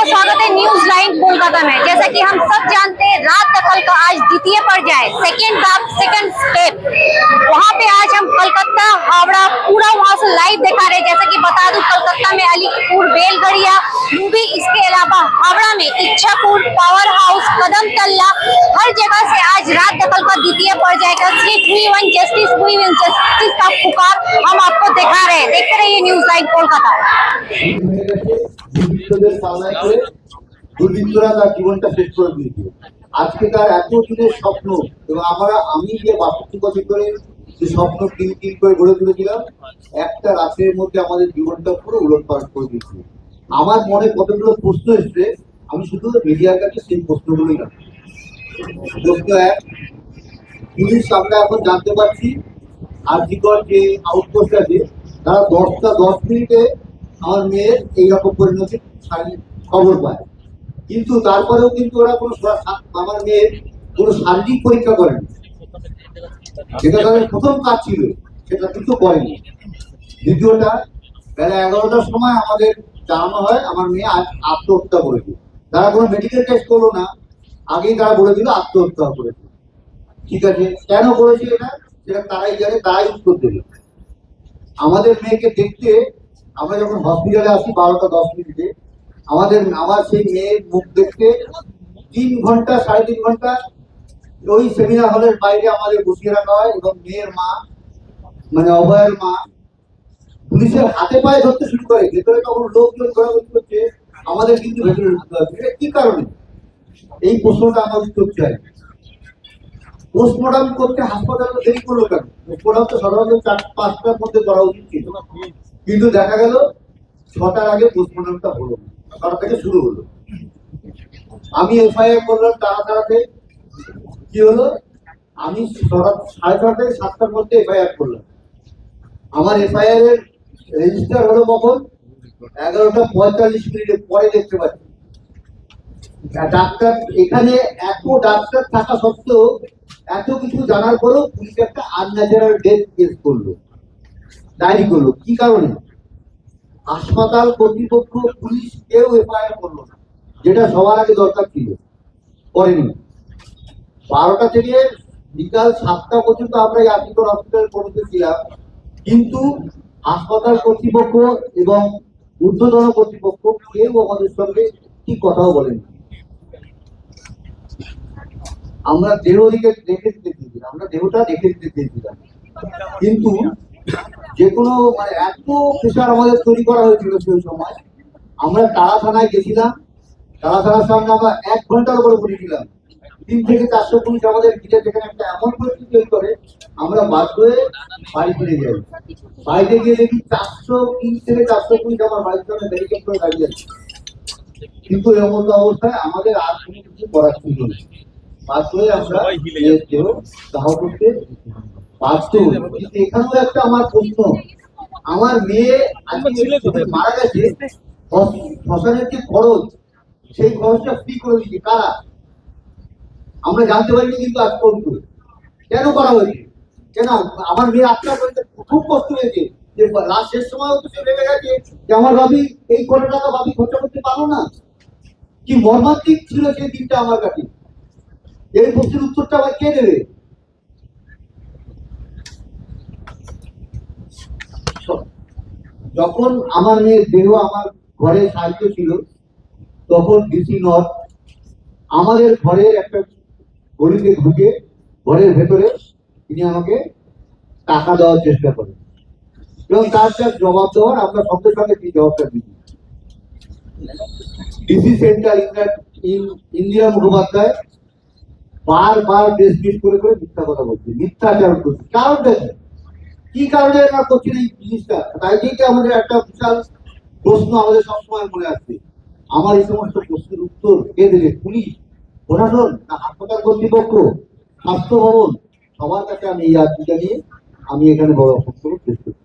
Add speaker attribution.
Speaker 1: स्वागत है news line Kolkata में। जैसा कि हम सब जानते हैं, रात दखल का आज द्वितीय पर्याय सेकंड स्टेप, वहां पे आज हम कलकत्ता हावड़ा पूरा वहां से लाइव दिखा रहे हैं। जैसा कि बता दूं, कलकत्ता में अलीपुर, बेलगड़िया, मूवी, इसके अलावा हावड़ा में इच्छापुर, पावर हाउस, कदम तल्ला, हर जगह से आज रात दखल का द्वितीय पर्याय का जस्टिस का पुकार हम आपको दिखा रहे हैं। देखते रहिए न्यूज लाइन कोलकाता।
Speaker 2: দুর্বৃত্তরা তার জীবনটা শেষ করে দিয়েছে। আজকে তার এত দিনের স্বপ্ন এবং আমি যে ৬২ বছর ধরে যে স্বপ্ন কিন করে গড়ে তুলেছিলাম, একটা রাতের মধ্যে আমাদের জীবনটা পুরো উলটপালট করে দিয়েছে। আমার মনে কতগুলো প্রশ্ন এসছে, আমি শুধু মিডিয়ার কাছে সেই প্রশ্নগুলোই রাখি। প্রশ্ন এক, পুলিশ আমরা এখন জানতে পারছি আরজিকর যে আউটপোস্ট আছে, তারা 10 মিনিটে আমার মেয়ের এইরকম পরিণতি খবর পায়। কিন্তু তারপরেও কিন্তু ওরা কোনো আমার মেয়ের কোনো শারীরিক পরীক্ষা করেনি, যেটা তাদের প্রথম কাজ ছিল, সেটা কিন্তু করেনি। দ্বিতীয়টা, বেলা 11টার সময় আমাদের জানানো হয় আমার মেয়ে আজ আত্মহত্যা করেছে। তারা কোনো মেডিকেল টেস্ট করলো না, আগেই তারা বলে দিল আত্মহত্যা করেছে। ঠিক আছে, কেন করেছে এটা সেটা তারাই জানে, তারাই উত্তর দেবে। আমাদের মেয়েকে দেখতে আমরা যখন হসপিটালে আসি 12টা 10 মিনিটে, আমার সেই মেয়ের মুখ দেখতে 3 ঘন্টা 3.5 ঘন্টা ওই সেমিনার হলের বাইরে আমাদের বসিয়ে রাখা হয় এবং মেয়ের মা, মানে অভয়ের মা, পুলিশের হাতে পায়ে ধরতে শুরু করে। ভেতরে তখন লোকজন ঘোরাঘুরি করছে, আমাদের কিন্তু ভেতরে ঢুকতে হবে। এটা কি কারণে? এই প্রশ্নটা আমার উত্তর চাই। পোস্টমর্টম করতে হাসপাতালে দেরি করলো কেন? পোস্টমর্টম তো সাধারণত 4-5টার মধ্যে করা উচিত ছিল, কিন্তু দেখা গেল 6টার আগে পোস্টমর্টমটা হলো, 6টা থেকে শুরু হলো। আমি এফআইআর করলাম তাড়াতাড়ি। কি হলো, আমি 6:30 থেকে 7টার মধ্যে এফআইআর করলাম। আমার এফআইআর এর রেজিস্টার হলো কখন? 11:45 পরে দেখতে পাচ্ছি। ডাক্তার, এখানে এত ডাক্তার থাকা সত্ত্বেও, এত কিছু জানার পরেও পুলিশ একটা আনন্যাচারাল ডেথ কেস করলো, ডায়েরি করলো। কি কারণে? হাসপাতাল কর্তৃপক্ষ, পুলিশ কেউ এফআইআর করলো না, যেটা সবার আগে দরকার ছিল, করেনি। 12টা থেকে বিকাল 7টা পর্যন্ত আমরা এই আরজিকর হসপিটাল পৌঁছেছিলাম, কিন্তু হাসপাতাল কর্তৃপক্ষ এবং ঊর্ধ্বতন কর্তৃপক্ষ কেউ আমাদের সঙ্গে ঠিক কথাও বলেনি। আমরা দেহটিকে দেখে দিতে চেয়েছিলাম, আমরা দেহটা দেখে দিতে চেয়েছিলাম, কিন্তু যে কোনো এত প্রেশার আমাদের তৈরি করা হয়েছিল সেই সময়। আমরা তারা থানায় গেছিলাম, তারা থানার সামনে আমরা 1 ঘন্টার উপরে বসেছিলাম। 3 থেকে 400 পুলিশ আমাদের ঘিরে, যেখানে একটা এমন পরিস্থিতি তৈরি করে আমরা বাধ্য হয়ে বাড়ি ফিরে যাই। বাড়িতে গিয়ে দেখি 3 থেকে 400 পুলিশ আমার বাড়ির সামনে ব্যারিকেড করে দাঁড়িয়ে আছে। কিন্তু এমন অবস্থায় আমাদের আর কোনো কিছু করার ছিল না, বাধ্য হয়ে আমরা দাহ করতে বাধ্য। কিন্তু এখানেও একটা আমার প্রশ্ন, আমার মেয়ে মারা গেছে, শ্মশানের যে খরচ, সেই খরচটা ফ্রি করে দিচ্ছে কারা? আমরা জানতে পারিনি কিন্তু আজ পর্যন্ত। কেন করা হয়েছে? কেন আমার মেয়ে আত্মা করতে খুব কষ্ট হয়েছে, যে লাস্ট শেষ সময় তো সে ভেবে গেছে যে আমার ভাবি এই কোটি টাকা ভাবি খরচা করতে পারো না। কি মর্মান্তিক ছিল সেই দিনটা আমার কাছে। এই প্রশ্নের উত্তরটা আবার কে দেবে? যখন আমার মেয়ের দেহ আমার ঘরে সাহিত্য ছিল, তখন ডিসি নর্থ আমাদের ঘরের একটা গলিতে ঢুকে ঘরের ভেতরে তিনি আমাকে টাকা দেওয়ার চেষ্টা করেন এবং তার জবাব দেওয়ার আমরা সঙ্গে সঙ্গে সেই জবাবটা দিই। ডিসি সেন্টার ইন্দিরা মুখোপাধ্যায় বারবার ডেসমিস করে মিথ্যা কথা বলছে, মিথ্যাচারণ করছে। কারণটা কি কারণে এরা করছেন এই জিনিসটা? তাই থেকে আমাদের একটা বিশাল প্রশ্ন আমাদের সবসময় মনে আসছে, আমার এই সমস্ত প্রশ্নের উত্তর কে দেবে? পুলিশ, প্রশাসন, না হাসপাতাল কর্তৃপক্ষ, স্বাস্থ্য ভবন? সবার কাছে আমি এই আর্জিটা নিয়ে আমি এখানে বড় বক্তব্য পেশ করছি।